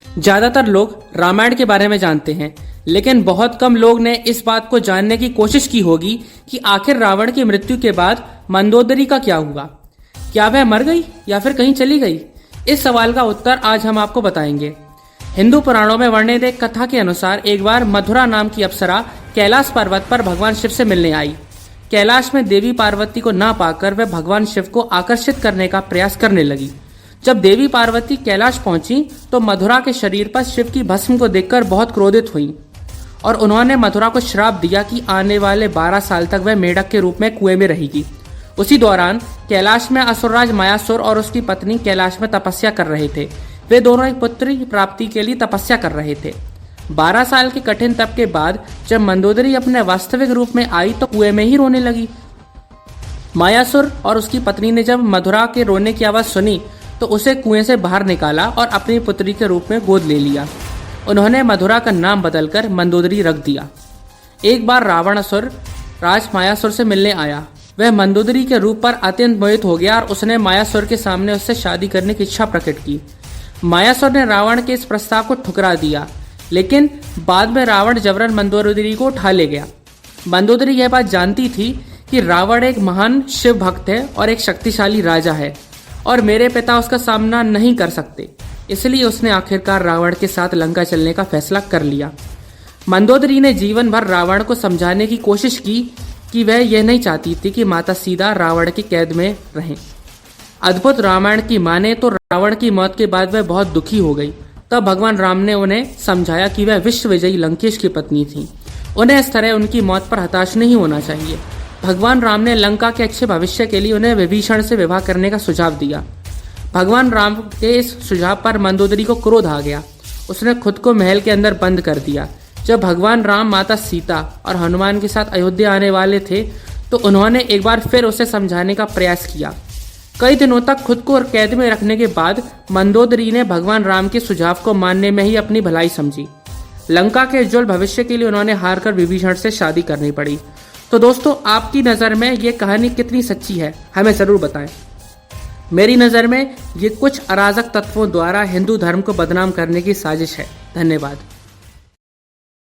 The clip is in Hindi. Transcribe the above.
ज्यादातर लोग रामायण के बारे में जानते हैं, लेकिन बहुत कम लोग ने इस बात को जानने की कोशिश की होगी कि आखिर रावण की मृत्यु के बाद मंदोदरी का क्या हुआ। क्या वह मर गई या फिर कहीं चली गई? इस सवाल का उत्तर आज हम आपको बताएंगे। हिंदू पुराणों में वर्णित एक कथा के अनुसार एक बार मधुरा नाम की अप्सरा कैलाश पर्वत पर भगवान शिव से मिलने आई। कैलाश में देवी पार्वती को ना पाकर वह भगवान शिव को आकर्षित करने का प्रयास करने लगी। जब देवी पार्वती कैलाश पहुंची तो मधुरा के शरीर पर शिव की भस्म को देखकर बहुत क्रोधित हुई और उन्होंने मधुरा को श्राप दिया कि आने वाले 12 साल तक वह मेढक के रूप में कुएं में रहेगी। उसी दौरान कैलाश में असुरराज मायासुर और उसकी पत्नी कैलाश में तपस्या कर रहे थे। वे दोनों एक पुत्री प्राप्ति के लिए तपस्या कर रहे थे। 12 साल के कठिन तप के बाद जब मंदोदरी अपने वास्तविक रूप में आई तो कुएं में ही रोने लगी। मायासुर और उसकी पत्नी ने जब मधुरा के रोने की आवाज सुनी तो उसे कुएं से बाहर निकाला और अपनी पुत्री के रूप में गोद ले लिया। उन्होंने मधुरा का नाम बदलकर मंदोदरी रख दिया। एक बार रावणासुर राज मायासुर से मिलने आया। वह मंदोदरी के रूप पर अत्यंत मोहित हो गया और उसने मायासुर के सामने उससे शादी करने की इच्छा प्रकट की। मायासुर ने रावण के इस प्रस्ताव को ठुकरा दिया, लेकिन बाद में रावण जबरन मंदोदरी को उठा ले गया। मंदोदरी यह बात जानती थी कि रावण एक महान शिव भक्त है और एक शक्तिशाली राजा है और मेरे पिता उसका सामना नहीं कर सकते, इसलिए उसने आखिरकार रावण के साथ लंका चलने का फैसला कर लिया। मंदोदरी ने जीवन भर रावण को समझाने की कोशिश की कि वह यह नहीं चाहती थी कि माता सीता रावण की कैद में रहें। अद्भुत रामायण की माने तो रावण की मौत के बाद वह बहुत दुखी हो गई। तब भगवान राम ने उन्हें समझाया कि वह विश्व विजयी लंकेश की पत्नी थी। उन्हें इस तरह उनकी मौत पर हताश नहीं होना चाहिए। भगवान राम ने लंका के अच्छे भविष्य के लिए उन्हें विभीषण से विवाह करने का सुझाव दिया। भगवान राम के इस सुझाव पर मंदोदरी को क्रोध आ गया। उसने खुद को महल के अंदर बंद कर दिया। जब भगवान राम, माता सीता और हनुमान के साथ अयोध्या आने वाले थे तो उन्होंने एक बार फिर उसे समझाने का प्रयास किया। कई दिनों तक खुद को कैद में रखने के बाद मंदोदरी ने भगवान राम के सुझाव को मानने में ही अपनी भलाई समझी। लंका के उज्जवल भविष्य के लिए उन्होंने हार कर विभीषण से शादी करनी पड़ी। तो दोस्तों, आपकी नज़र में ये कहानी कितनी सच्ची है, हमें ज़रूर बताएं। मेरी नज़र में ये कुछ अराजक तत्वों द्वारा हिंदू धर्म को बदनाम करने की साजिश है। धन्यवाद।